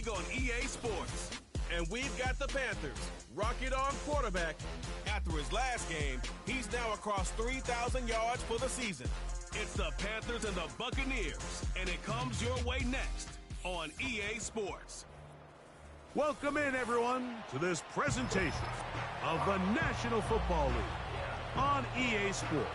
league on EA Sports. And we've got the Panthers. Rocket on quarterback. After his last game, he's now across 3,000 yards for the season. It's the Panthers and the Buccaneers, and it comes your way next on EA Sports. Welcome in, everyone, to this presentation of the National Football League on EA Sports.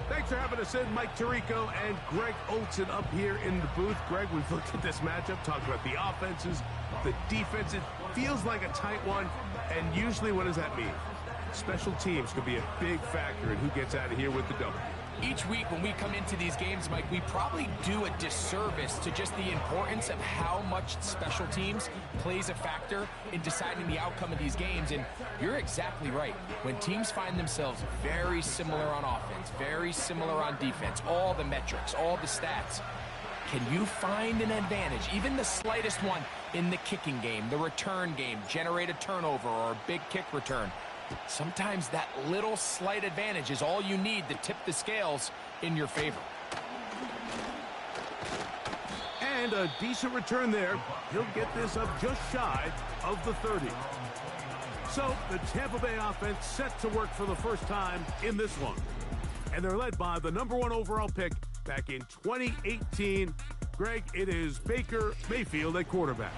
Thanks for having us in, Mike Tirico and Greg Olson up here in the booth. Greg, we've looked at this matchup, talked about the offenses, the defense. It feels like a tight one, and usually what does that mean? Special teams could be a big factor in who gets out of here with the W. Each week when we come into these games, Mike, we probably do a disservice to just the importance of how much special teams plays a factor in deciding the outcome of these games. And you're exactly right. When teams find themselves very similar on offense, very similar on defense, all the metrics, all the stats, can you find an advantage, even the slightest one, in the kicking game, the return game, generate a turnover or a big kick return? Sometimes that little slight advantage is all you need to tip the scales in your favor. And a decent return there. He'll get this up just shy of the 30. So the Tampa Bay offense set to work for the first time in this one. And they're led by the #1 overall pick back in 2018. Greg, it is Baker Mayfield at quarterback.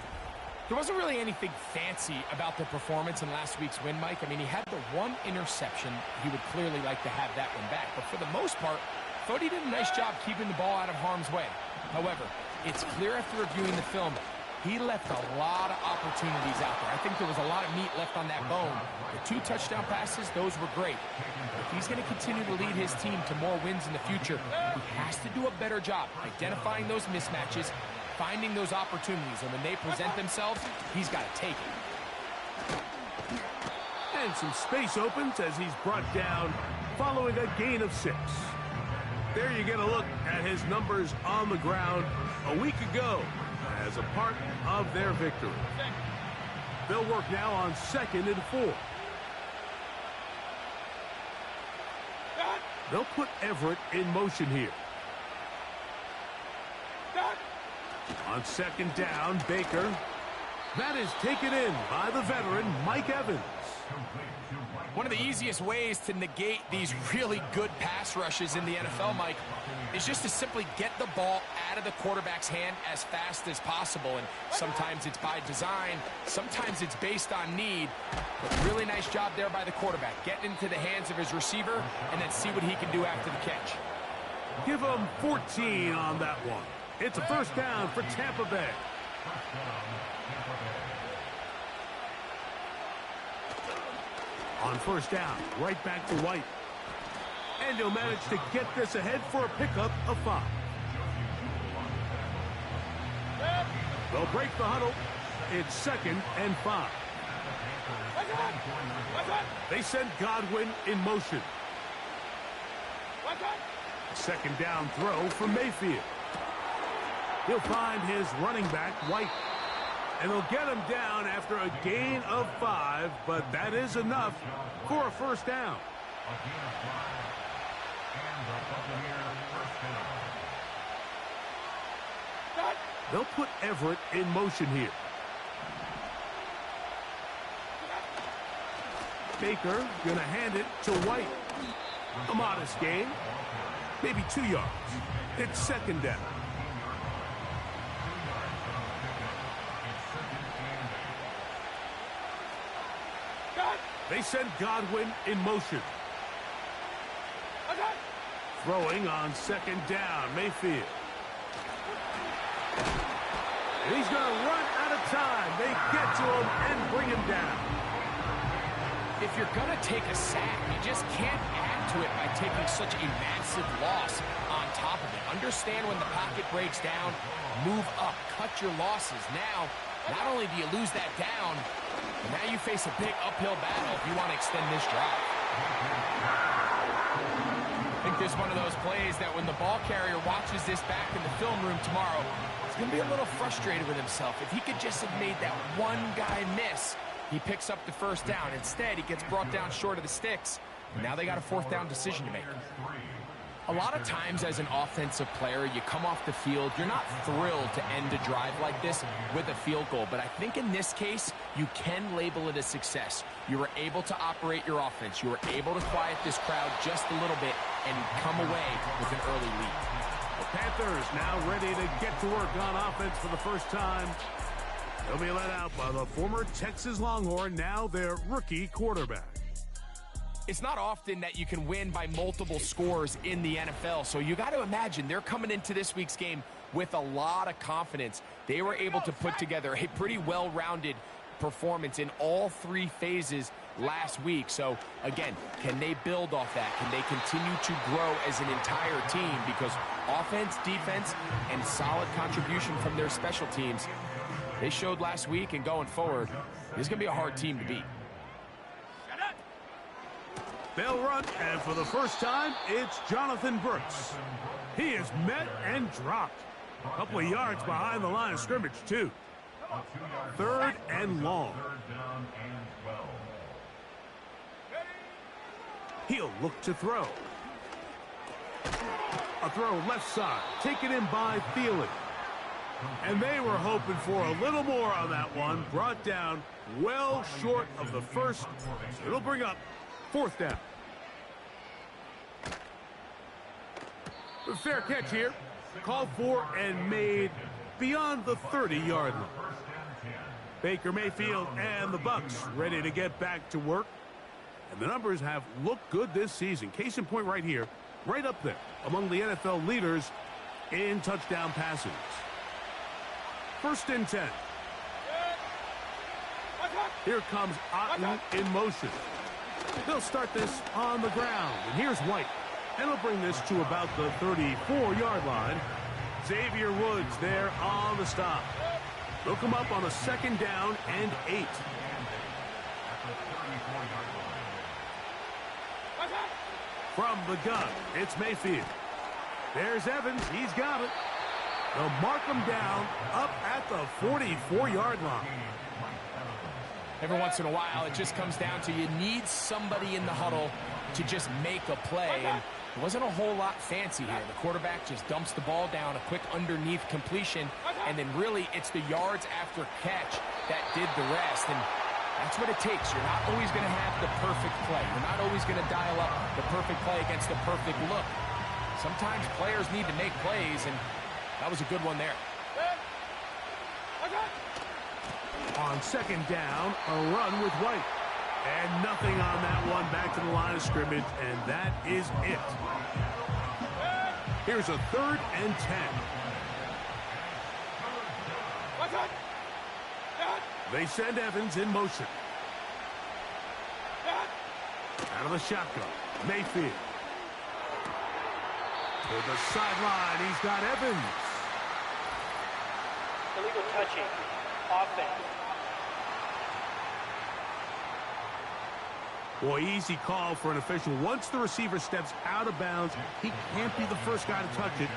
There wasn't really anything fancy about the performance in last week's win, Mike. I mean, he had the one interception. He would clearly like to have that one back. But for the most part, I thought he did a nice job keeping the ball out of harm's way. However, it's clear after reviewing the film, he left a lot of opportunities out there. I think there was a lot of meat left on that bone. The 2 touchdown passes, those were great. If he's going to continue to lead his team to more wins in the future, he has to do a better job identifying those mismatches, finding those opportunities, and when they present themselves, he's got to take it. And some space opens as he's brought down following a gain of 6. There you get a look at his numbers on the ground a week ago as a part of their victory. They'll work now on 2nd and 4. They'll put Everett in motion here. On 2nd down, Baker. That is taken in by the veteran, Mike Evans. One of the easiest ways to negate these really good pass rushes in the NFL, Mike, is just to simply get the ball out of the quarterback's hand as fast as possible. And sometimes it's by design, sometimes it's based on need. But really nice job there by the quarterback. Get into the hands of his receiver and then see what he can do after the catch. Give him 14 on that one. It's a first down for Tampa Bay. On first down, right back to White. And he'll manage to get this ahead for a pickup of 5. They'll break the huddle. It's 2nd and 5. They send Godwin in motion. 2nd down throw from Mayfield. He'll find his running back, White. And they'll get him down after a gain of 5, but that is enough for a first down. They'll put Everett in motion here. Baker gonna hand it to White. A modest gain, maybe 2 yards. It's 2nd down. They send Godwin in motion. Throwing on 2nd down, Mayfield. And he's going to run out of time. They get to him and bring him down. If you're going to take a sack, you just can't add to it by taking such a massive loss on top of it. Understand when the pocket breaks down, move up, cut your losses. Now, not only do you lose that down, but now you face a big uphill battle if you want to extend this drive. I think this is one of those plays that when the ball carrier watches this back in the film room tomorrow, he's going to be a little frustrated with himself. If he could just have made that one guy miss, he picks up the first down. Instead, he gets brought down short of the sticks. And now they got a 4th down decision to make. A lot of times as an offensive player, you come off the field, you're not thrilled to end a drive like this with a field goal. But I think in this case, you can label it a success. You were able to operate your offense. You were able to quiet this crowd just a little bit and come away with an early lead. The Panthers now ready to get to work on offense for the first time. They'll be led out by the former Texas Longhorn, now their rookie quarterback. It's not often that you can win by multiple scores in the NFL, so you got to imagine they're coming into this week's game with a lot of confidence. They were able to put together a pretty well-rounded performance in all three phases last week. So, again, can they build off that? Can they continue to grow as an entire team? Because offense, defense, and solid contribution from their special teams, they showed last week, and going forward, this is going to be a hard team to beat. They'll run, and for the first time, it's Jonathan Brooks. He is met and dropped. A couple of yards behind the line of scrimmage, too. 3rd and long. He'll look to throw. A throw left side, taken in by Thielen. And they were hoping for a little more on that one. Brought down well short of the first. It'll bring up 4th down. A fair catch here. Called for and made beyond the 30-yard line. Baker Mayfield and the Bucks ready to get back to work. And the numbers have looked good this season. Case in point right here, right up there among the NFL leaders in touchdown passes. 1st and 10. Here comes Otten in motion. They'll start this on the ground. And here's White. And he'll bring this to about the 34-yard line. Xavier Woods there on the stop. They'll come up on a 2nd down and 8. From the gun, it's Mayfield. There's Evans. He's got it. They'll mark him down up at the 44-yard line. Every once in a while, it just comes down to you need somebody in the huddle to just make a play. And it wasn't a whole lot fancy here. The quarterback just dumps the ball down, a quick underneath completion, and then really it's the yards after catch that did the rest. And that's what it takes. You're not always going to have the perfect play. You're not always going to dial up the perfect play against the perfect look. Sometimes players need to make plays, and that was a good one there. On 2nd down, a run with White. And nothing on that one, back to the line of scrimmage, and that is it. Here's a 3rd and 10. They send Evans in motion. Out of the shotgun, Mayfield. To the sideline, he's got Evans. Illegal touching. Offense. Boy, easy call for an official. Once the receiver steps out of bounds, he can't be the first guy to touch it.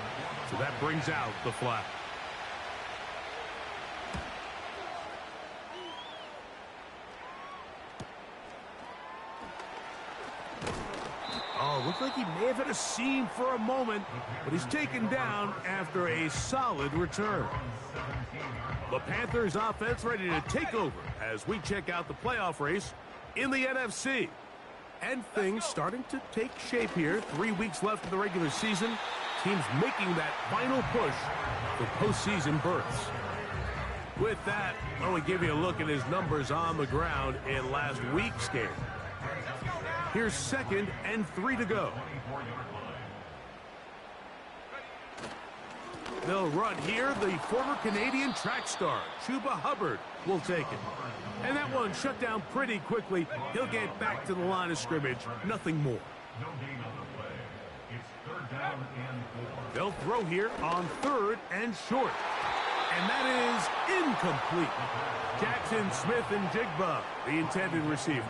So that brings out the flag. Oh, looked like he may have had a seam for a moment, but he's taken down after a solid return. The Panthers offense ready to take over as we check out the playoff race in the NFC. And things starting to take shape here. 3 weeks left of the regular season. Teams making that final push for postseason berths. With that, I want to give you a look at his numbers on the ground in last week's game. Here's 2nd and 3 to go. They'll run here. The former Canadian track star, Chuba Hubbard, will take it. And that one shut down pretty quickly. He'll get back to the line of scrimmage. Nothing more. They'll throw here on 3rd and short. And that is incomplete. Jackson Smith and Jigba, the intended receiver.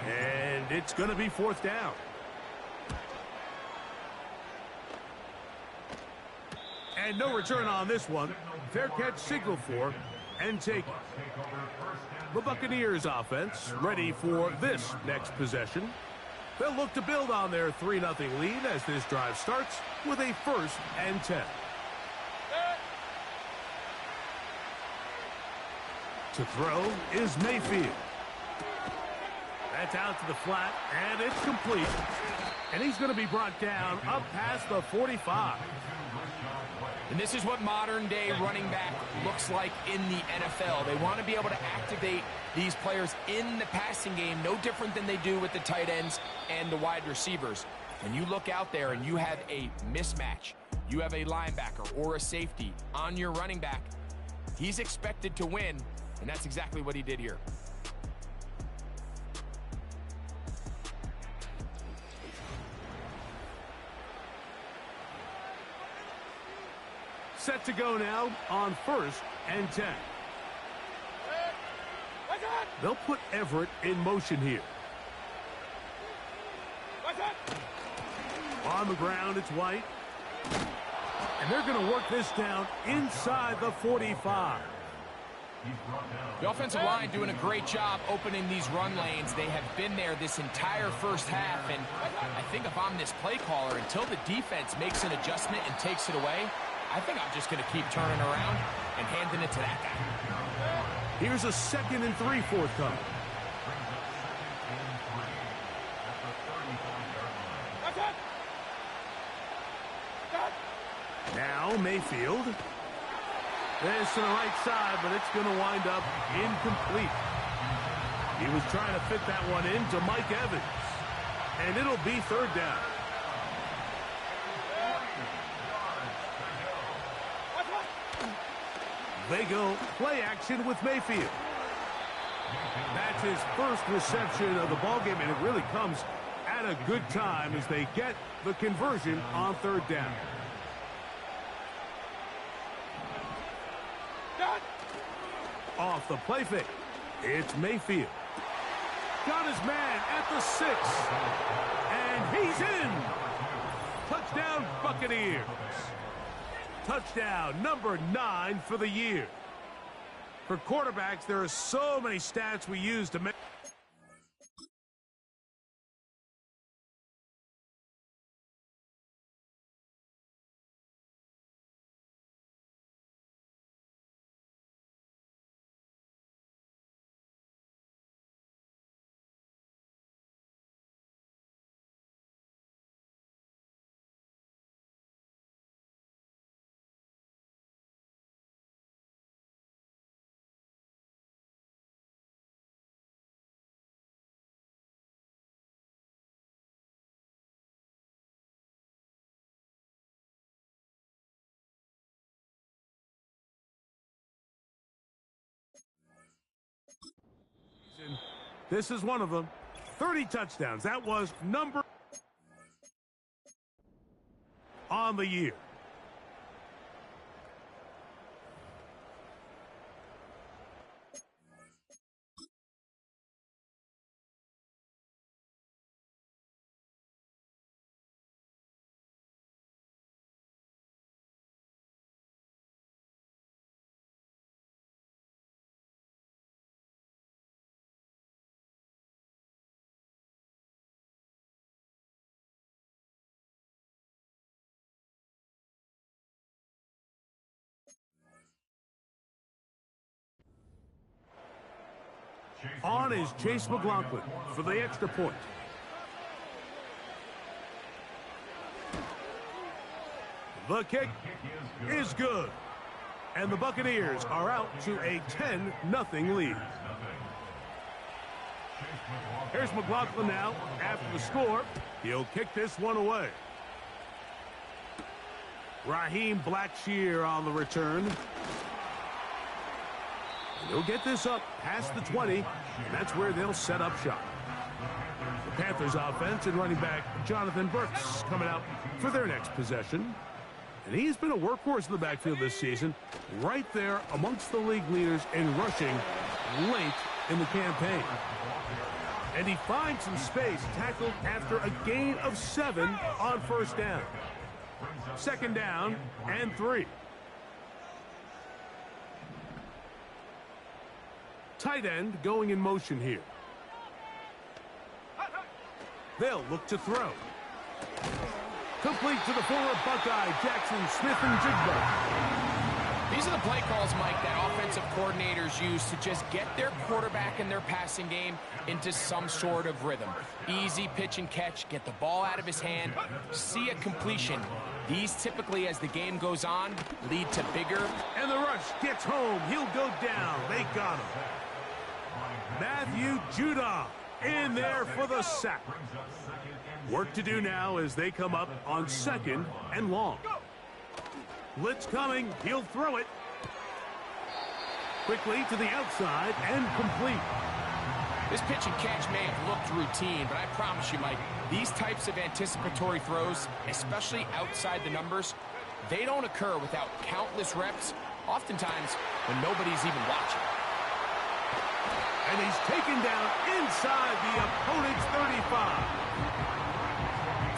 And it's going to be 4th down. And no return on this one. Fair catch signaled for and taken. The Buccaneers offense ready for this next possession. They'll look to build on their 3-0 lead as this drive starts with a 1st and 10. To throw is Mayfield. That's out to the flat, and it's complete. And he's going to be brought down up past the 45. And this is what modern-day running back looks like in the NFL. They want to be able to activate these players in the passing game, no different than they do with the tight ends and the wide receivers. And you look out there and you have a mismatch. You have a linebacker or a safety on your running back. He's expected to win, and that's exactly what he did here. Set to go now on 1st and 10. They'll put Everett in motion here. On the ground, it's White. And they're going to work this down inside the 45. The offensive line doing a great job opening these run lanes. They have been there this entire first half, and I think if I'm this play caller, until the defense makes an adjustment and takes it away, I think I'm just going to keep turning around and handing it to that guy. Here's a 2nd and 3 forthcoming. Now Mayfield. This to the right side, but it's going to wind up incomplete. He was trying to fit that one into Mike Evans. And it'll be 3rd down. They go play action with Mayfield. That's his first reception of the ballgame, and it really comes at a good time as they get the conversion on 3rd down. Off the play fake, it's Mayfield. Got his man at the 6, and he's in. Touchdown, Buccaneers. Touchdown number 9 for the year. For quarterbacks, there are so many stats we use to make. This is one of them. 30 touchdowns. That was number on the year. On is Chase McLaughlin for the extra point. The kick is good. And the Buccaneers are out to a 10-0 lead. Here's McLaughlin now after the score. He'll kick this one away. Raheem Blackshear on the return. He'll get this up past the 20, and that's where they'll set up shop. The Panthers offense and running back Jonathan Burks coming out for their next possession. And he's been a workhorse in the backfield this season, right there amongst the league leaders in rushing late in the campaign. And he finds some space, tackled after a gain of 7 on 1st down. 2nd down and 3. Tight end going in motion here. They'll look to throw. Complete to the former Buckeye, Jackson Smith-Njigba. These are the play calls, Mike, that offensive coordinators use to just get their quarterback and their passing game into some sort of rhythm. Easy pitch and catch, get the ball out of his hand, see a completion. These typically, as the game goes on, lead to bigger. And the rush gets home. He'll go down. They got him. Matthew Judon in there for the sack. Work to do now as they come up on 2nd and long. Blitz coming. He'll throw it. Quickly to the outside and complete. This pitch and catch may have looked routine, but I promise you, Mike, these types of anticipatory throws, especially outside the numbers, they don't occur without countless reps, oftentimes when nobody's even watching. And he's taken down inside the opponent's 35.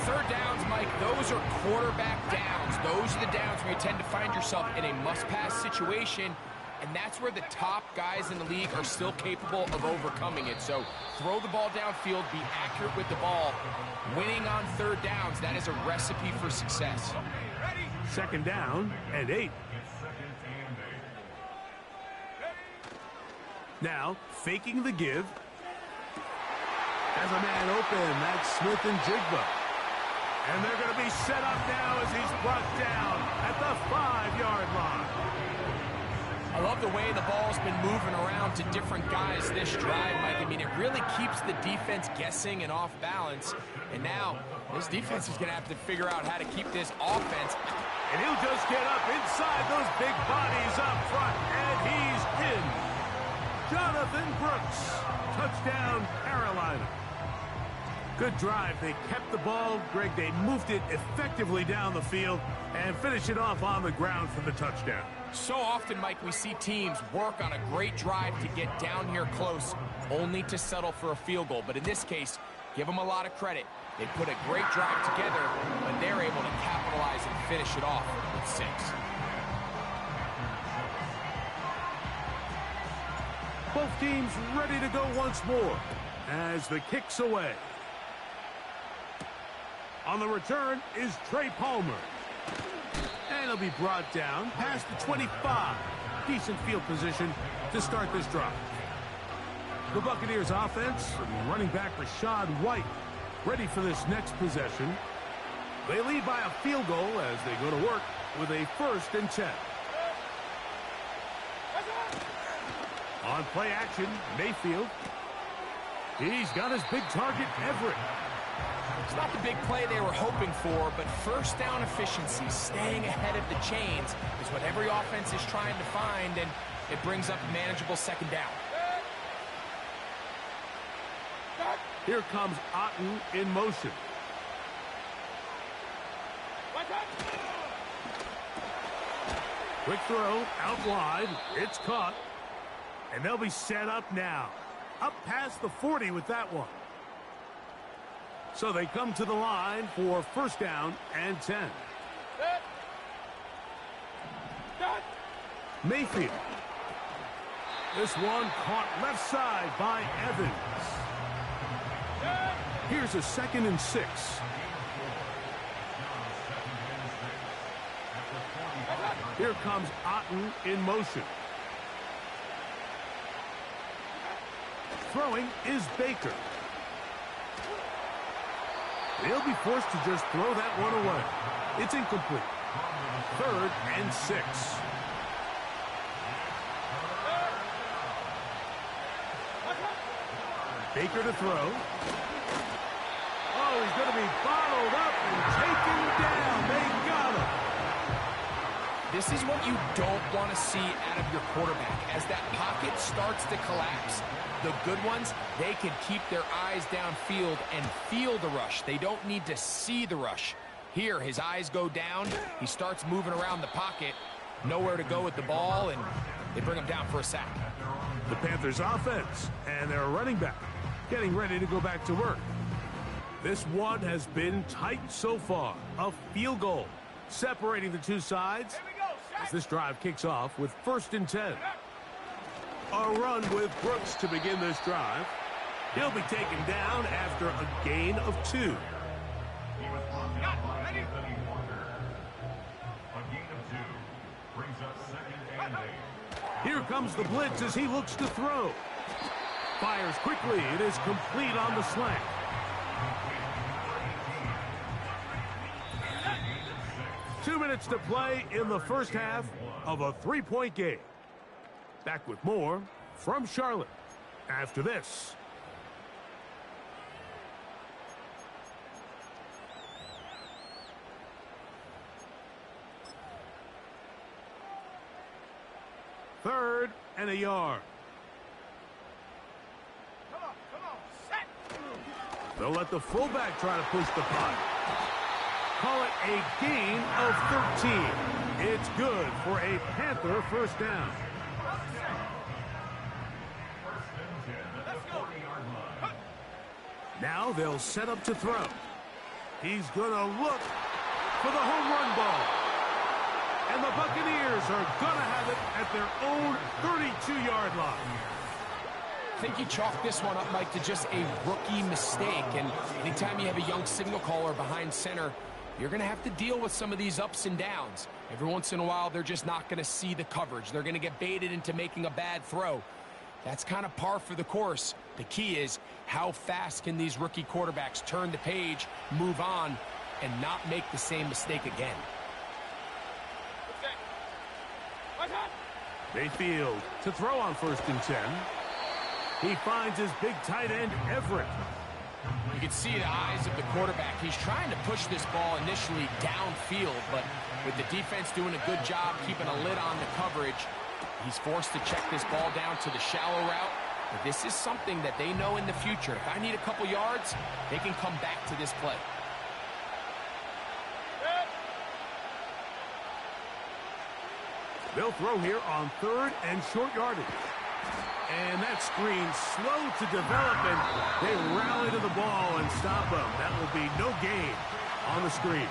Third downs, Mike, those are quarterback downs. Those are the downs where you tend to find yourself in a must-pass situation, and that's where the top guys in the league are still capable of overcoming it. So throw the ball downfield, be accurate with the ball. Winning on third downs, that is a recipe for success. 2nd down and 8. Now, faking the give. As a man open, that's Smith-Njigba. And they're going to be set up now as he's brought down at the 5-yard line. I love the way the ball's been moving around to different guys this drive, Mike. I mean, it really keeps the defense guessing and off balance. And now, this defense is going to have to figure out how to keep this offense. And he'll just get up inside those big bodies up front. And he's in. Jonathan Brooks. Touchdown, Carolina. Good drive. They kept the ball. Greg, they moved it effectively down the field and finished it off on the ground for the touchdown. So often, Mike, we see teams work on a great drive to get down here close, only to settle for a field goal. But in this case, give them a lot of credit. They put a great drive together, but they're able to capitalize and finish it off with 6. Both teams ready to go once more as the kick's away. On the return is Trey Palmer. And he'll be brought down past the 25. Decent field position to start this drive. The Buccaneers offense, running back Rashad White, ready for this next possession. They lead by a field goal as they go to work with a 1st and 10. On play action, Mayfield. He's got his big target, Everett. It's not the big play they were hoping for, but first down efficiency, staying ahead of the chains, is what every offense is trying to find, and it brings up a manageable 2nd down. Here comes Otten in motion. Quick throw, out wide, it's caught. And they'll be set up now. Up past the 40 with that one. So they come to the line for 1st down and 10. Mayfield. This one caught left side by Evans. Here's a 2nd and 6. Here comes Otten in motion. Throwing is Baker. They'll be forced to just throw that one away. It's incomplete. 3rd and 6. Baker to throw. Oh, he's going to be bottled up and taken down. They got him. This is what you don't want to see out of your quarterback. As that pocket starts to collapse, the good ones, they can keep their eyes downfield and feel the rush. They don't need to see the rush. Here, his eyes go down. He starts moving around the pocket. Nowhere to go with the ball, and they bring him down for a sack. The Panthers offense and their running back getting ready to go back to work. This one has been tight so far. A field goal separating the two sides as this drive kicks off with 1st and 10. A run with Brooks to begin this drive. He'll be taken down after a gain of 2. Here comes the blitz as he looks to throw. Fires quickly. It is complete on the slant. Two minutes to play in the first half of a 3-point game. Back with more from Charlotte after this. Third and a yard. Come on, set. They'll let the fullback try to push the punt. Call it a gain of 13. It's good for a Panther first down. Now they'll set up to throw. He's going to look for the home run ball. And the Buccaneers are going to have it at their own 32-yard line. I think you chalk this one up, Mike, to just a rookie mistake. And anytime you have a young signal caller behind center, you're going to have to deal with some of these ups and downs. Every once in a while, they're just not going to see the coverage. They're going to get baited into making a bad throw. That's kind of par for the course. The key is how fast can these rookie quarterbacks turn the page, move on, and not make the same mistake again. Mayfield to throw on 1st and 10. He finds his big tight end, Everett. You can see the eyes of the quarterback. He's trying to push this ball initially downfield, but with the defense doing a good job keeping a lid on the coverage, he's forced to check this ball down to the shallow route. But this is something that they know in the future. If I need a couple yards, they can come back to this play. They'll throw here on 3rd and short yardage. And that screen slow to develop, and they rally to the ball and stop them. That will be no gain on the screen.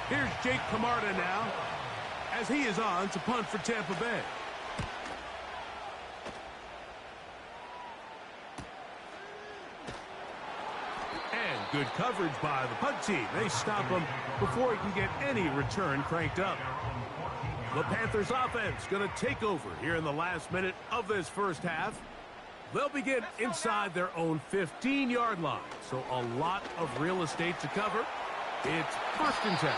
Here's Jake Camarda now as he is on to punt for Tampa Bay. And good coverage by the punt team. They stop him before he can get any return cranked up. The Panthers offense going to take over here in the last minute of this first half. They'll begin inside their own 15-yard line, so a lot of real estate to cover. It's 1st and 10.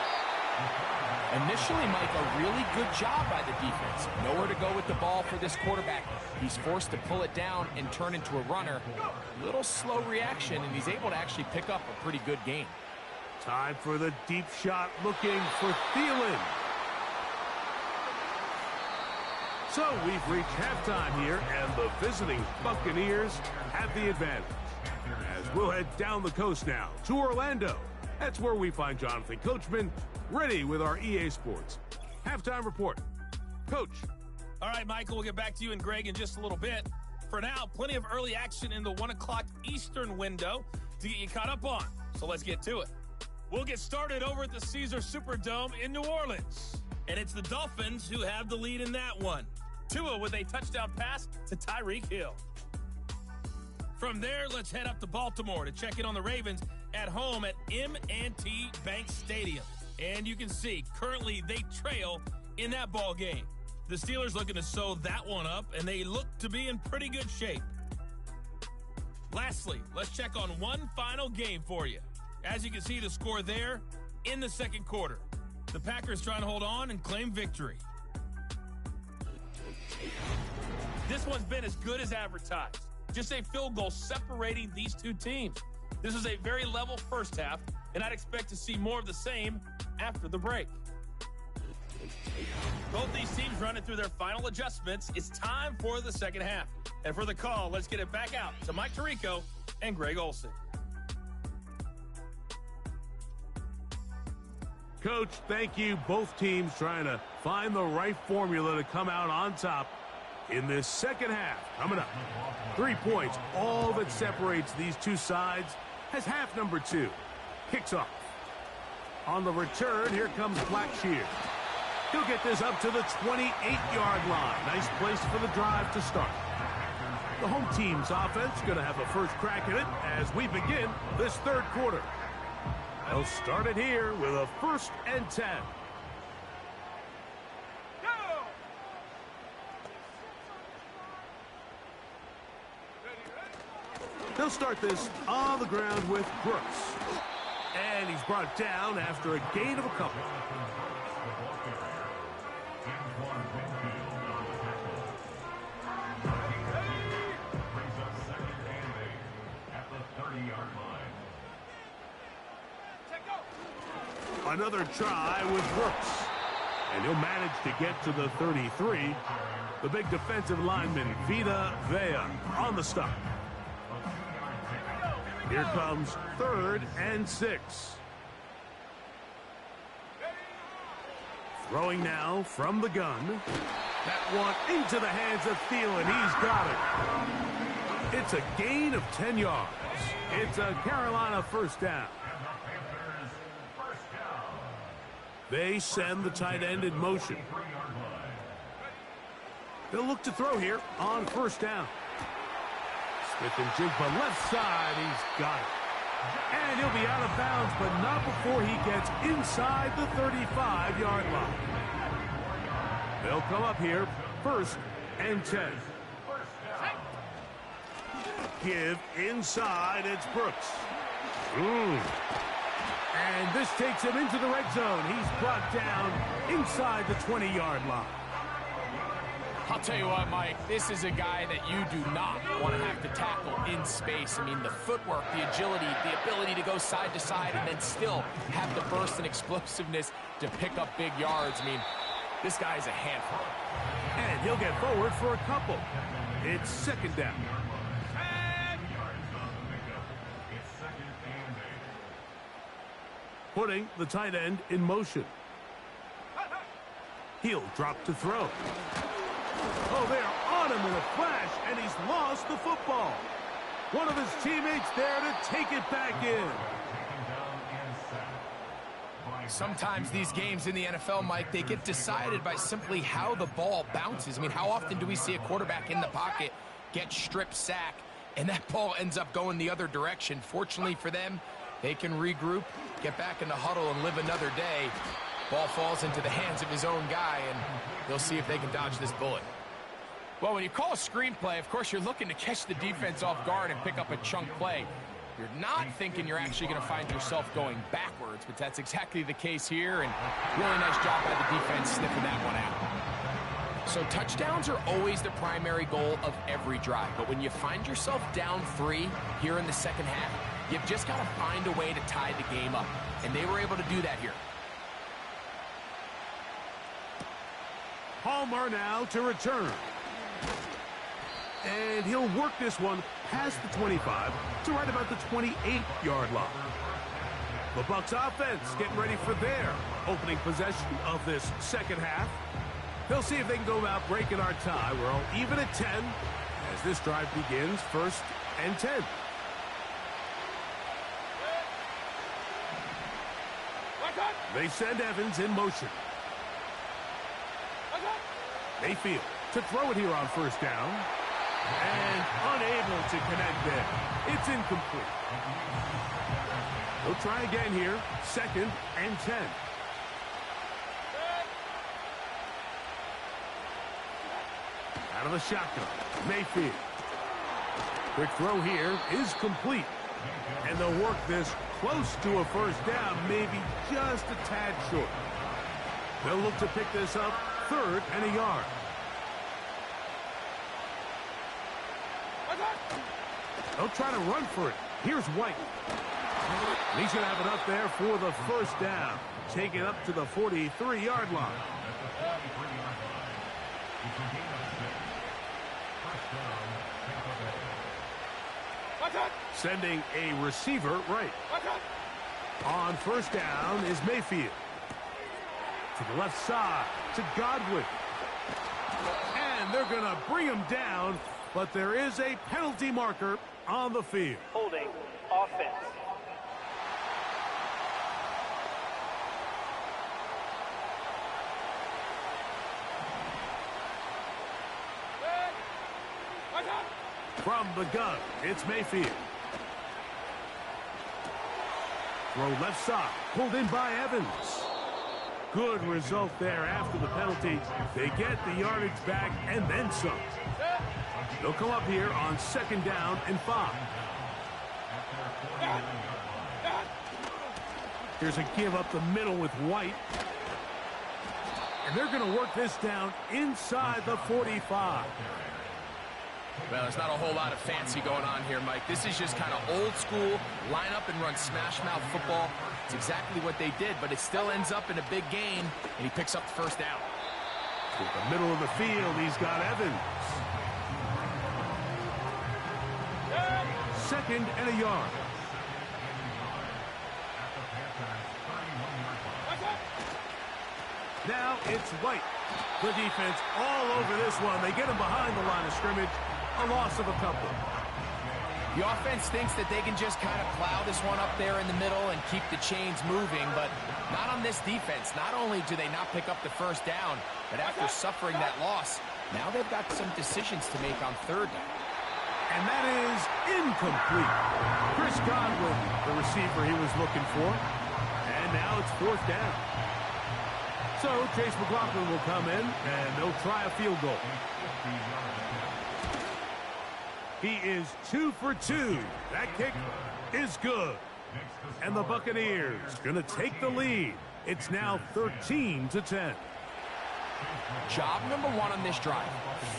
Initially, Mike, a really good job by the defense. Nowhere to go with the ball for this quarterback. He's forced to pull it down and turn into a runner. Little slow reaction, and he's able to actually pick up a pretty good gain. Time for the deep shot, looking for Thielen. So we've reached halftime here, and the visiting Buccaneers have the advantage. As we'll head down the coast now to Orlando. That's where we find Jonathan Coachman ready with our EA Sports halftime report. Coach. All right, Michael, we'll get back to you and Greg in just a little bit. For now, plenty of early action in the 1 o'clock Eastern window to get you caught up on. So let's get to it. We'll get started over at the Caesars Superdome in New Orleans. And it's the Dolphins who have the lead in that one. Tua with a touchdown pass to Tyreek Hill. From there, let's head up to Baltimore to check in on the Ravens at home at M&T Bank Stadium. And you can see, currently they trail in that ball game. The Steelers looking to sew that one up, and they look to be in pretty good shape. Lastly, let's check on one final game for you. As you can see, the score there in the second quarter. The Packers trying to hold on and claim victory. This one's been as good as advertised. Just a field goal separating these two teams. This is a very level first half, and I'd expect to see more of the same after the break. Both these teams running through their final adjustments. It's time for the second half. And for the call, let's get it back out to Mike Tirico and Greg Olsen. Coach, thank you. Both teams trying to find the right formula to come out on top in this second half. Coming up, 3 points, all that separates these two sides as half number 2 kicks off. On the return, here comes Blackshear. He'll get this up to the 28-yard line. Nice place for the drive to start. The home team's offense going to have the first crack at it as we begin this third quarter. They'll start it here with a 1st and 10. They'll start this on the ground with Brooks. And he's brought down after a gain of a couple. Another try with Brooks. And he'll manage to get to the 33. The big defensive lineman, Vita Vea, on the stop. Here comes 3rd and 6. Throwing now from the gun. That one into the hands of Thielen. He's got it. It's a gain of 10 yards. It's a Carolina 1st down. They send the tight end in motion. They'll look to throw here on 1st down. Smith and Jigba left side. He's got it. And he'll be out of bounds, but not before he gets inside the 35-yard line. They'll come up here 1st and 10. Give inside. It's Brooks. And this takes him into the red zone. He's brought down inside the 20-yard line. I'll tell you what, Mike, this is a guy that you do not want to have to tackle in space. I mean, the footwork, the agility, the ability to go side to side and then still have the burst and explosiveness to pick up big yards. I mean, this guy is a handful. And he'll get forward for a couple. It's 2nd down. Putting the tight end in motion. He'll drop to throw. Oh, they're on him in a flash, and he's lost the football. One of his teammates there to take it back in. Sometimes these games in the NFL, Mike, they get decided by simply how the ball bounces. I mean, how often do we see a quarterback in the pocket get strip sack, and that ball ends up going the other direction? Fortunately for them, they can regroup, get back in the huddle, and live another day. Ball falls into the hands of his own guy, and they'll see if they can dodge this bullet. Well, when you call a screenplay, of course, you're looking to catch the defense off guard and pick up a chunk play. You're not thinking you're actually going to find yourself going backwards, but that's exactly the case here, and really nice job by the defense sniffing that one out. So touchdowns are always the primary goal of every drive, but when you find yourself down 3 here in the second half, you've just got to find a way to tie the game up, and they were able to do that here. Palmer now to return. And he'll work this one past the 25 to right about the 28-yard line. The Bucs offense getting ready for their opening possession of this second half. They'll see if they can go about breaking our tie. We're all even at 10 as this drive begins 1st and 10. They send Evans in motion. Mayfield to throw it here on 1st down. And unable to connect there. It's incomplete. They'll try again here. 2nd and 10. Out of the shotgun. Mayfield. Quick throw here is complete. And they'll work this close to a 1st down, maybe just a tad short. They'll look to pick this up 3rd and a yard. They'll try to run for it. Here's White. He's going to have it up there for the 1st down. Take it up to the 43-yard line. Sending a receiver right. On 1st down is Mayfield. To the left side to Godwin. And they're going to bring him down, but there is a penalty marker on the field. Holding offense. From the gun, it's Mayfield. Throw left side, pulled in by Evans. Good result there after the penalty. They get the yardage back and then some. They'll come up here on 2nd down and 5. Here's a give up the middle with White. And they're going to work this down inside the 45. Well, there's not a whole lot of fancy going on here, Mike. This is just kind of old school, line up and run smash mouth football. It's exactly what they did, but it still ends up in a big gain, and he picks up the 1st down. To the middle of the field, he's got Evans. 2nd and a yard. Now it's White. The defense all over this one. They get him behind the line of scrimmage. A loss of a couple. The offense thinks that they can just kind of plow this one up there in the middle and keep the chains moving, but not on this defense. Not only do they not pick up the 1st down, but after suffering that loss, now they've got some decisions to make on 3rd down. And that is incomplete. Chris Godwin, the receiver he was looking for. And now it's 4th down. So Chase McLaughlin will come in, and they'll try a field goal. He is 2 for 2. That kick is good. And the Buccaneers going to take the lead. It's now 13-10. Job number 1 on this drive,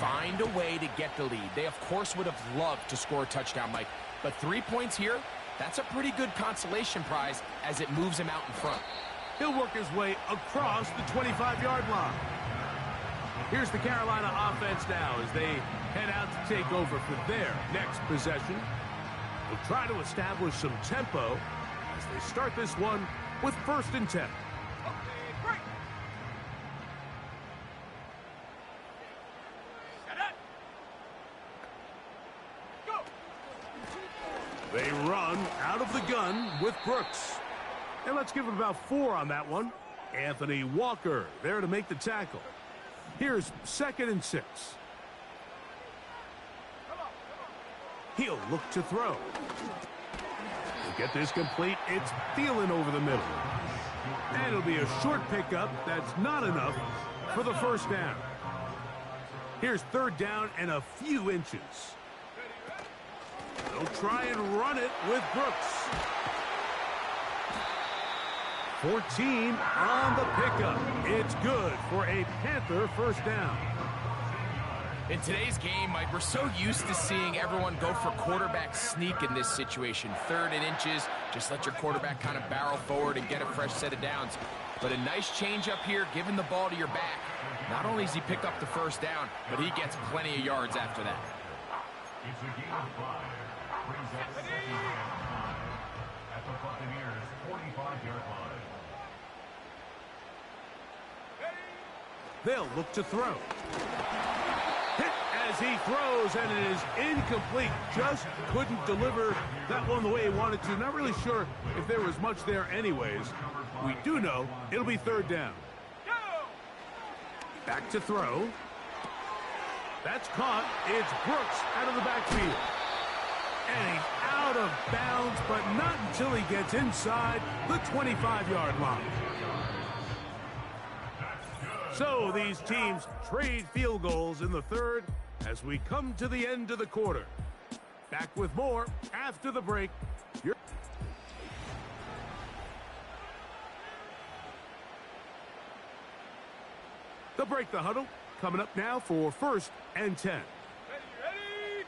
find a way to get the lead. They, of course, would have loved to score a touchdown, Mike. But 3 points here, that's a pretty good consolation prize as it moves him out in front. He'll work his way across the 25-yard line. Here's the Carolina offense now as they head out to take over for their next possession. They'll try to establish some tempo as they start this one with 1st and 10. They run out of the gun with Brooks. And let's give him about 4 on that one. Anthony Walker there to make the tackle. Here's 2nd and 6. He'll look to throw. To get this complete, it's Thielen over the middle. And it'll be a short pickup that's not enough for the 1st down. Here's 3rd down and a few inches. They'll try and run it with Brooks. 14 on the pickup. It's good for a Panther 1st down. In today's game, Mike, we're so used to seeing everyone go for quarterback sneak in this situation. 3rd and inches, just let your quarterback kind of barrel forward and get a fresh set of downs. But a nice change up here, giving the ball to your back. Not only does he pick up the 1st down, but he gets plenty of yards after that. It's a game of 5. Brings up 2nd down at the Buccaneers' 45-yard line. They'll look to throw. Hit as he throws, and it is incomplete. Just couldn't deliver that one the way he wanted to. Not really sure if there was much there anyways. We do know it'll be 3rd down. Back to throw. That's caught. It's Brooks out of the backfield. And he's out of bounds, but not until he gets inside the 25-yard line. So these teams trade field goals in the 3rd as we come to the end of the quarter. Back with more after the break. They'll break the huddle. Coming up now for 1st and 10. Ready.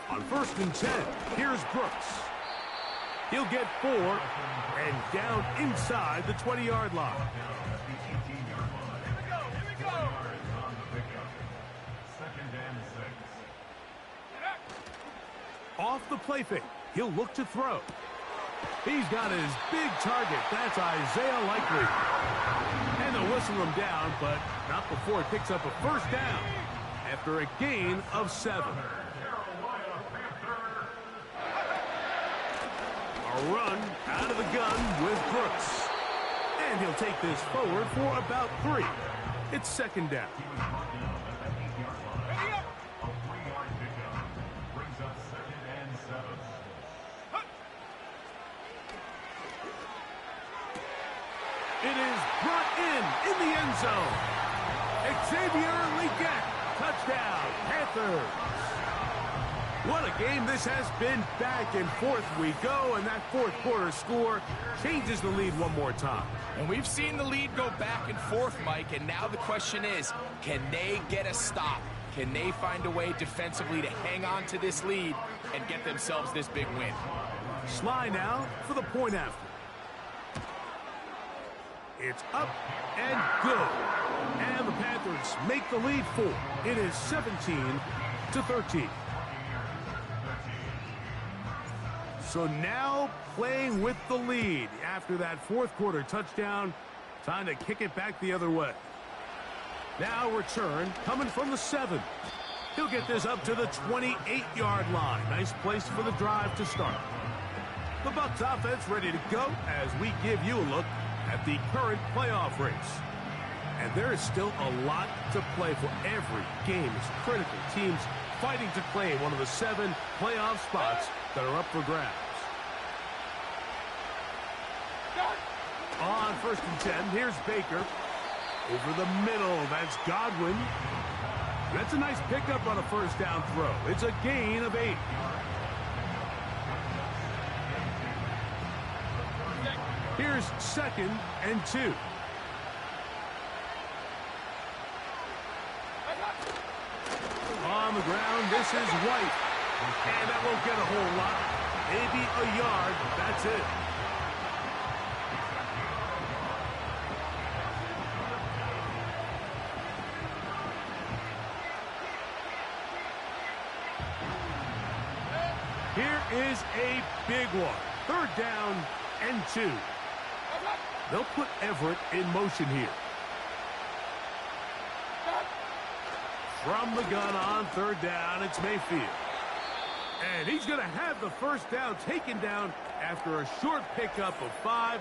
On 1st and 10, here's Brooks. He'll get 4 and down inside the 20-yard line. Off the play fake, he'll look to throw. He's got his big target. That's Isaiah Likely. And they'll whistle him down, but not before it picks up a 1st down after a gain of 7. A run out of the gun with Brooks. And he'll take this forward for about 3. It's 2nd down. in the end zone. Xavier Legette, touchdown, Panthers. What a game this has been. Back and forth we go, and that fourth quarter score changes the lead one more time. And we've seen the lead go back and forth, Mike, and now the question is, can they get a stop? Can they find a way defensively to hang on to this lead and get themselves this big win? Sly now for the point after. It's up and good. And the Panthers make the lead 4. It is 17-13. So now playing with the lead after that fourth quarter touchdown. Time to kick it back the other way. Now return coming from the 7. He'll get this up to the 28-yard line. Nice place for the drive to start. The Bucs offense ready to go as we give you a look at the current playoff race. And there is still a lot to play for. Every game is critical. Teams fighting to claim one of the 7 playoff spots that are up for grabs. On 1st and 10, here's Baker. Over the middle, that's Godwin. That's a nice pickup on a first down throw. It's a gain of 8. Here's 2nd and 2. On the ground, this is White. And that won't get a whole lot. Maybe a yard. That's it. Here is a big one. 3rd down and 2. They'll put Everett in motion here. From the gun on 3rd down, it's Mayfield. And he's going to have the first down taken down after a short pickup of 5,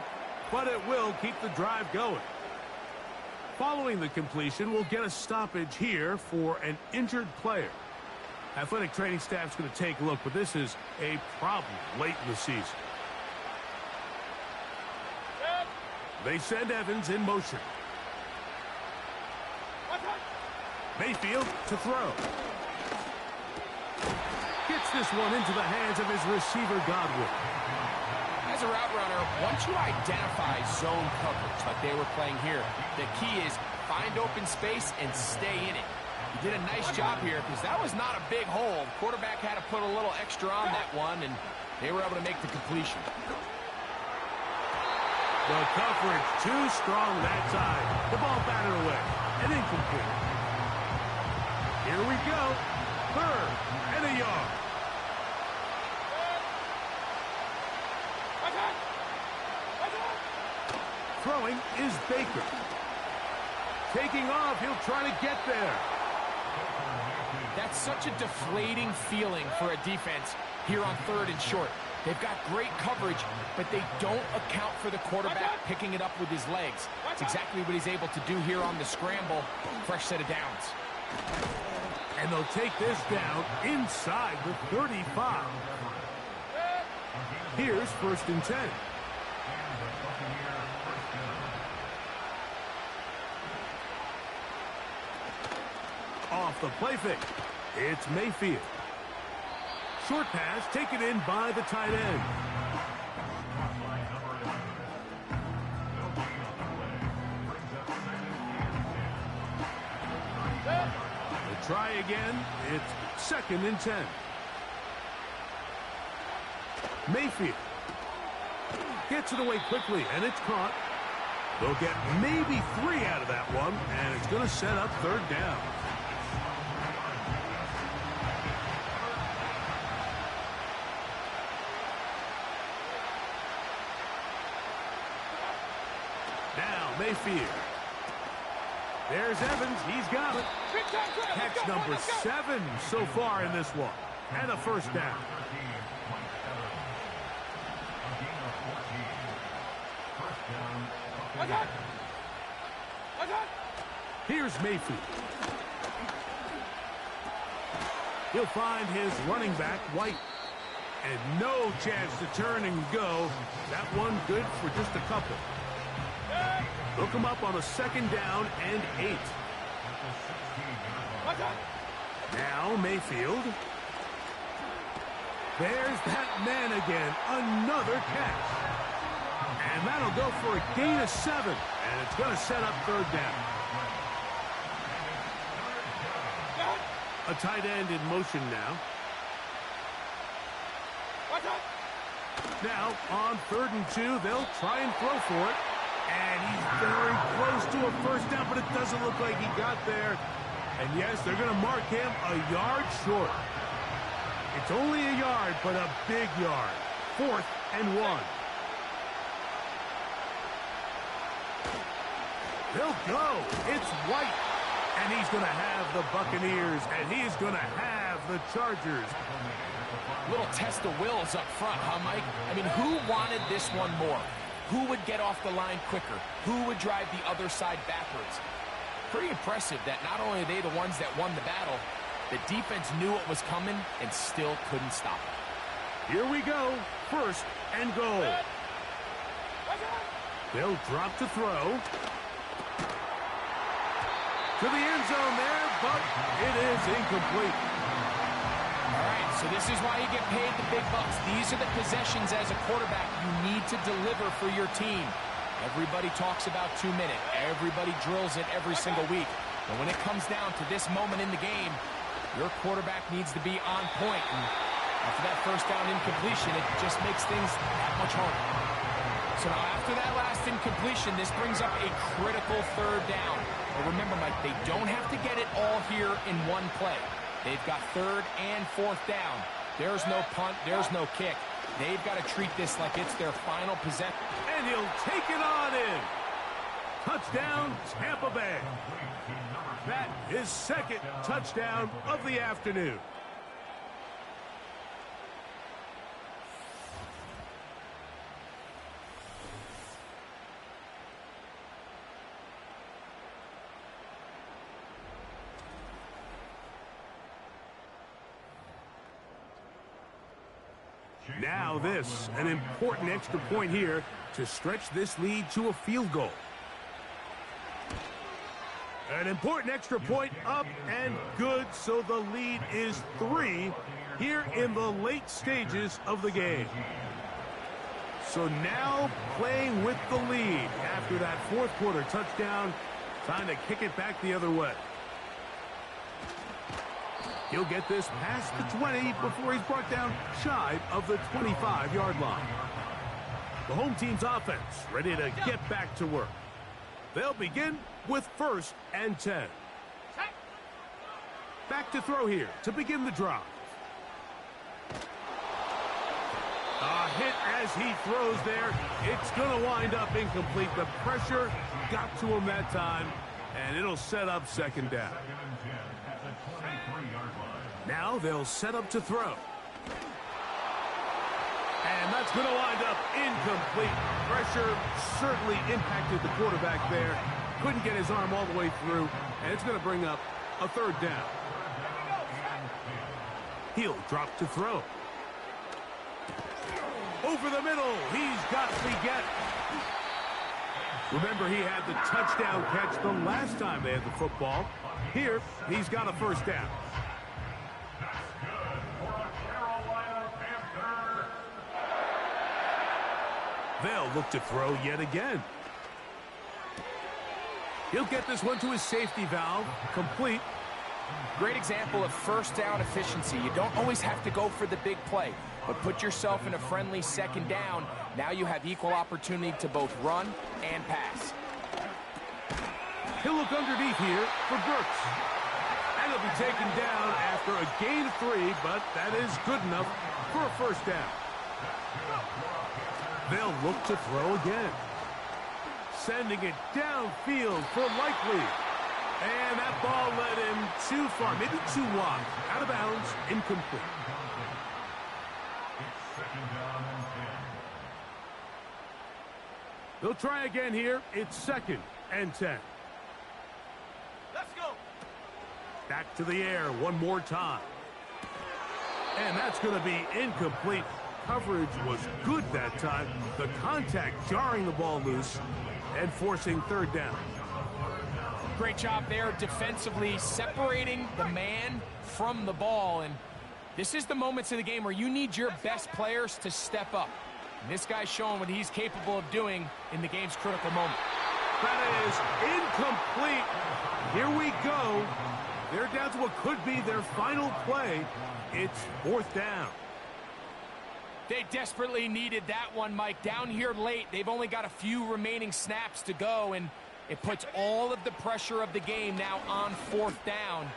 but it will keep the drive going. Following the completion, we'll get a stoppage here for an injured player. Athletic training staff's going to take a look, but this is a problem late in the season. They send Evans in motion. Mayfield to throw. Gets this one into the hands of his receiver, Godwin. As a route runner, once you identify zone coverage like they were playing here, the key is find open space and stay in it. He did a nice job here because that was not a big hole. The quarterback had to put a little extra on that one, and they were able to make the completion. The coverage too strong that time. The ball batted away and incomplete. Here we go. 3rd and a yard. Throwing is Baker. Taking off, he'll try to get there. That's such a deflating feeling for a defense here on 3rd and short. They've got great coverage, but they don't account for the quarterback picking it up with his legs. It's exactly what he's able to do here on the scramble. Fresh set of downs. And they'll take this down inside the 35. Here's 1st and 10. Off the play fake. It's Mayfield. Short pass taken in by the tight end. They try again. It's 2nd and 10. Mayfield gets it away quickly, and it's caught. They'll get maybe 3 out of that one, and it's going to set up 3rd down. Mayfield. There's Evans. He's got it. Catch number 7 so far in this one. And a first down. Here's Mayfield. He'll find his running back, White. And no chance to turn and go. That one good for just a couple. They'll come up on a 2nd down and 8. Now Mayfield. There's that man again. Another catch. And that'll go for a gain of 7. And it's going to set up 3rd down. A tight end in motion now. Now, on 3rd and 2, they'll try and throw for it. And he's very close to a 1st down, but it doesn't look like he got there. And yes, they're going to mark him a yard short. It's only a yard, but a big yard. 4th and 1. They'll go. It's White. And he's going to have the Buccaneers, and he's going to have the Chargers. Little test of wills up front, huh, Mike? I mean, who wanted this one more? Who would get off the line quicker? Who would drive the other side backwards? Pretty impressive that not only are they the ones that won the battle, the defense knew it was coming and still couldn't stop it. Here we go. 1st and goal. They'll drop to throw. To the end zone there, but it is incomplete. All right, so this is why you get paid the big bucks. These are the possessions as a quarterback you need to deliver for your team. Everybody talks about 2-minute. Everybody drills it every single week. But when it comes down to this moment in the game, your quarterback needs to be on point. And after that 1st down incompletion, it just makes things that much harder. So now after that last incompletion, this brings up a critical 3rd down. But remember, Mike, they don't have to get it all here in one play. They've got 3rd and 4th down. There's no punt. There's no kick. They've got to treat this like it's their final possession. And he'll take it on in. Touchdown, Tampa Bay. That is 2nd touchdown of the afternoon. Now this, an important extra point here to stretch this lead to a field goal. An important extra point up and good, so the lead is 3 here in the late stages of the game. So now playing with the lead after that 4th quarter touchdown, time to kick it back the other way. He'll get this past the 20 before he's brought down shy of the 25-yard line. The home team's offense ready to get back to work. They'll begin with 1st and 10. Back to throw here to begin the drive. A hit as he throws there. It's going to wind up incomplete. The pressure got to him that time, and it'll set up 2nd down. Now they'll set up to throw. And that's going to wind up incomplete. Pressure certainly impacted the quarterback there. Couldn't get his arm all the way through, and it's going to bring up a 3rd down. He'll drop to throw. Over the middle, he's got Beget. Remember, he had the touchdown catch the last time they had the football. Here, he's got a 1st down. They'll look to throw yet again. He'll get this one to his safety valve, complete. Great example of 1st down efficiency. You don't always have to go for the big play, but put yourself in a friendly 2nd down. Now you have equal opportunity to both run and pass. He'll look underneath here for Brooks. And he'll be taken down after a gain of 3, but that is good enough for a 1st down. They'll look to throw again. Sending it downfield for Likely. And that ball led him too far, maybe too wide. Out of bounds, incomplete. They'll try again here. It's 2nd and 10. Let's go. Back to the air one more time. And that's going to be incomplete. coverage was good that time. The contact jarring the ball loose and forcing third down. Great job there defensively, separating the man from the ball. And this is the moments of the game where you need your best players to step up. And this guy's showing what he's capable of doing in the game's critical moment. That is incomplete. Here we go. They're down to what could be their final play. It's fourth down. They desperately needed that one, Mike. Down here late, they've only got a few remaining snaps to go, and it puts all of the pressure of the game now on fourth down.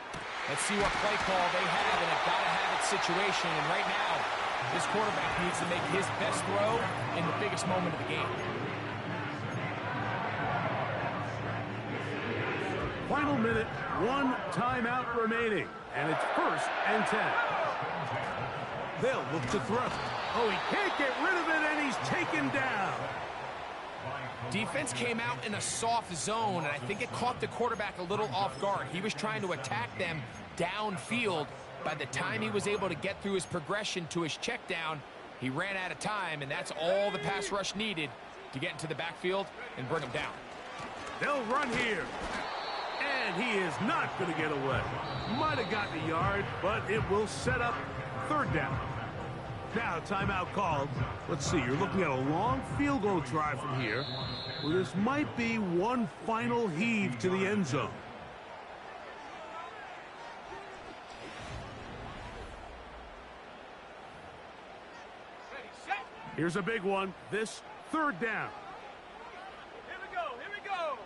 Let's see what play call they have in a gotta-have-it situation. And right now, this quarterback needs to make his best throw in the biggest moment of the game. Final minute, one timeout remaining, and it's 1st and 10. They'll look to throw. Oh, he can't get rid of it, and he's taken down. Defense came out in a soft zone, and I think it caught the quarterback a little off guard. He was trying to attack them downfield. By the time he was able to get through his progression to his check down, he ran out of time, and that's all the pass rush needed to get into the backfield and bring him down. They'll run here. And he is not going to get away. Might have gotten a yard, but it will set up third down. Now, timeout called. Let's see, you're looking at a long field goal try from here, where this might be one final heave to the end zone. Here's a big one. This third down. Here we go, here we go.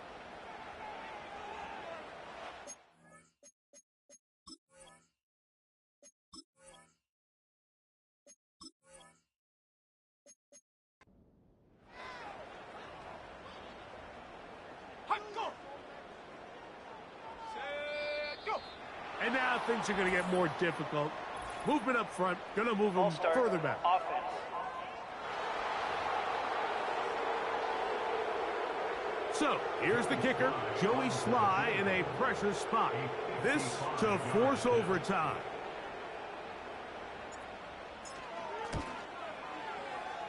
And now things are going to get more difficult. Movement up front, going to move them further back. Offense. So, here's the kicker, Joey Sly in a pressure spot. This to force overtime.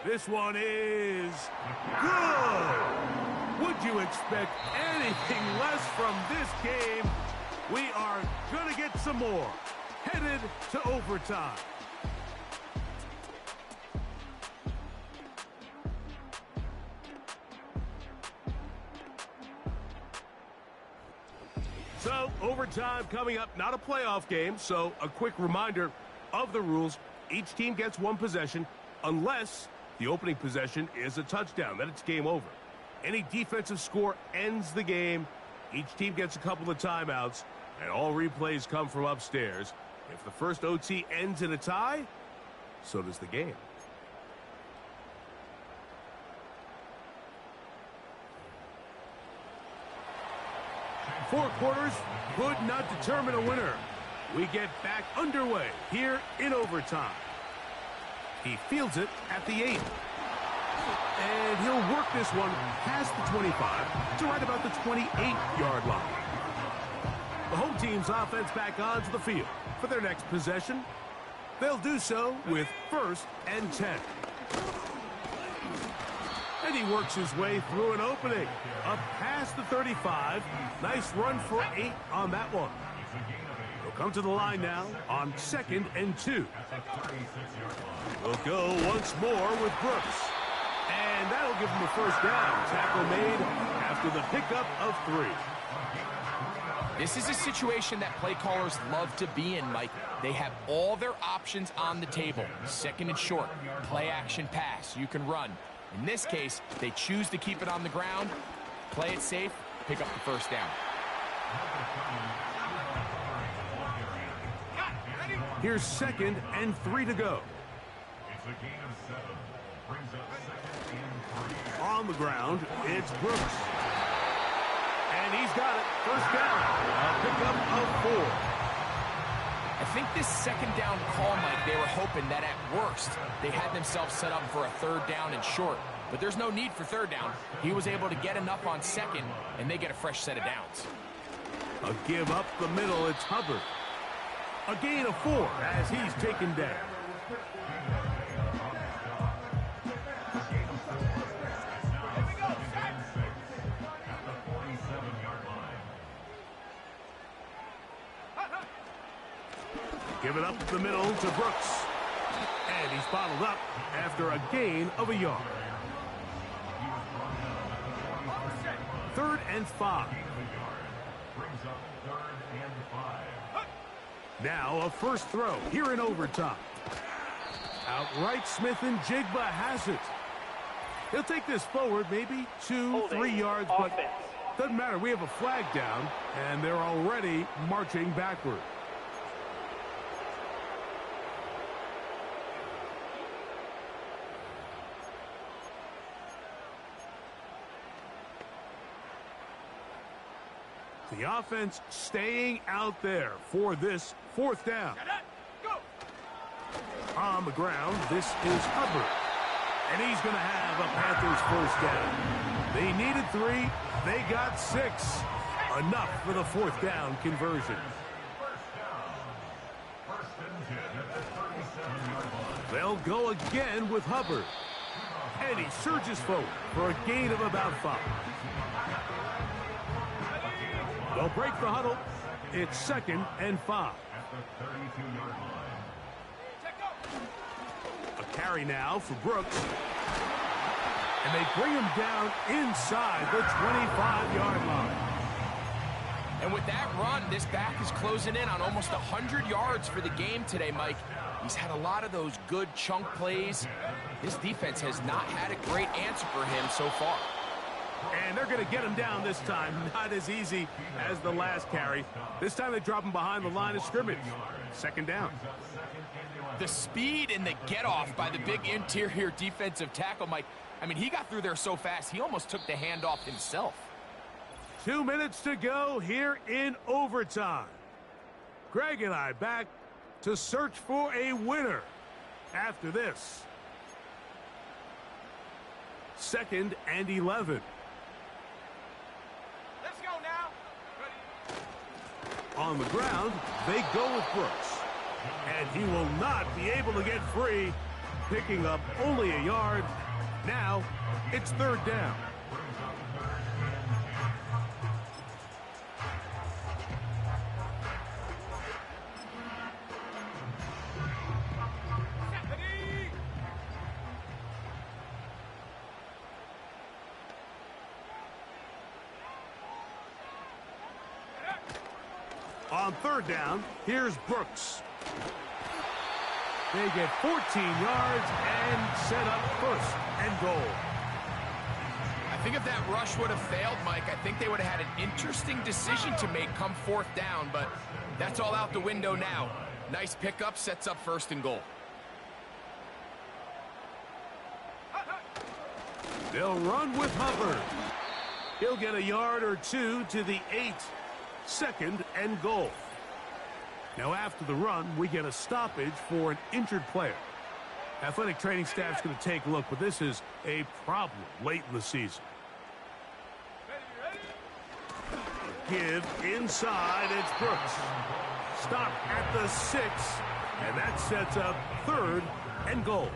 This one is good. Would you expect anything less from this game? We are going to get some more. Headed to overtime. So, overtime coming up, not a playoff game, so a quick reminder of the rules. Each team gets one possession unless the opening possession is a touchdown. Then it's game over. Any defensive score ends the game. Each team gets a couple of timeouts, and all replays come from upstairs. If the first OT ends in a tie, so does the game. Four quarters could not determine a winner. We get back underway here in overtime. He fields it at the 8. And he'll work this one past the 25 to right about the 28-yard line. The home team's offense back onto the field for their next possession. They'll do so with 1st and 10. And he works his way through an opening. Up past the 35. Nice run for 8 on that one. He'll come to the line now on 2nd and 2. We'll go once more with Brooks. And that'll give him a first down. Tackle made after the pickup of 3. This is a situation that play callers love to be in, Mike. They have all their options on the table. 2nd and short, play action pass. You can run. In this case, they choose to keep it on the ground, play it safe, pick up the first down. Here's 2nd and 3 to go. It's a gain of 7. Brings up 2nd and 3. On the ground, it's Brooks. And he's got it. First down. A pickup of 4. I think this 2nd down call, Mike, they were hoping that at worst, they had themselves set up for a 3rd down and short. But there's no need for 3rd down. He was able to get enough on 2nd, and they get a fresh set of downs. A give up the middle, it's Hubbard. A gain of 4 as he's taken down. Give it up the middle to Brooks. And he's bottled up after a gain of a yard. 3rd and 5. Now a first throw here in overtime. Outright Smith and Jigba has it. He'll take this forward maybe 2-3 yards, but doesn't matter. We have a flag down, and they're already marching backward. The offense staying out there for this 4th down. On the ground, this is Hubbard. And he's going to have a Panthers first down. They needed 3. They got 6. Enough for the 4th down conversion. They'll go again with Hubbard. And he surges forward for a gain of about 5. They'll break the huddle. It's 2nd and 5. A carry now for Brooks. And they bring him down inside the 25-yard line. And with that run, this back is closing in on almost 100 yards for the game today, Mike. He's had a lot of those good chunk plays. This defense has not had a great answer for him so far. And they're going to get him down this time. Not as easy as the last carry. This time they drop him behind the line of scrimmage. 2nd down. The speed and the get-off by the big interior defensive tackle, Mike. I mean, he got through there so fast, he almost took the handoff himself. 2 minutes to go here in overtime. Greg and I back to search for a winner after this. 2nd and 11. Let's go now. On the ground, they go with Brooks. And he will not be able to get free, picking up only a yard. Now, it's 3rd down. On 3rd down, here's Brooks. They get 14 yards and set up 1st and goal. I think if that rush would have failed, Mike, I think they would have had an interesting decision to make come 4th down, but that's all out the window now. Nice pickup, sets up 1st and goal. They'll run with Hubbard. He'll get a yard or 2 to the 8. 2nd and goal. Now after the run, we get a stoppage for an injured player. Athletic training staff's going to take a look, but this is a problem late in the season. Give inside, it's Brooks. Stop at the 6, and that sets up 3rd and goal.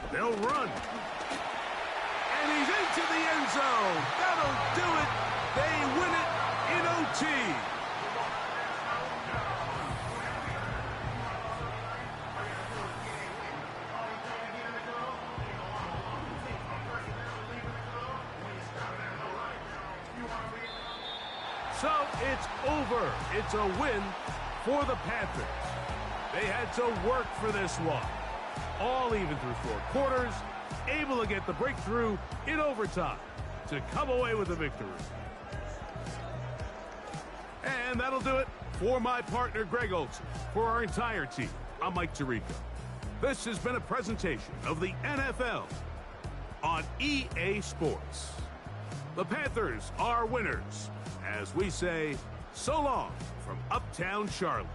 They'll run. And he's into the end zone. That'll do it. They win it in OT. So it's over. It's a win for the Panthers. They had to work for this one. All even through 4 quarters, able to get the breakthrough in overtime to come away with the victory. And that'll do it for my partner, Greg Olson. For our entire team, I'm Mike Tirico. This has been a presentation of the NFL on EA Sports. The Panthers are winners, as we say, so long from Uptown Charlotte.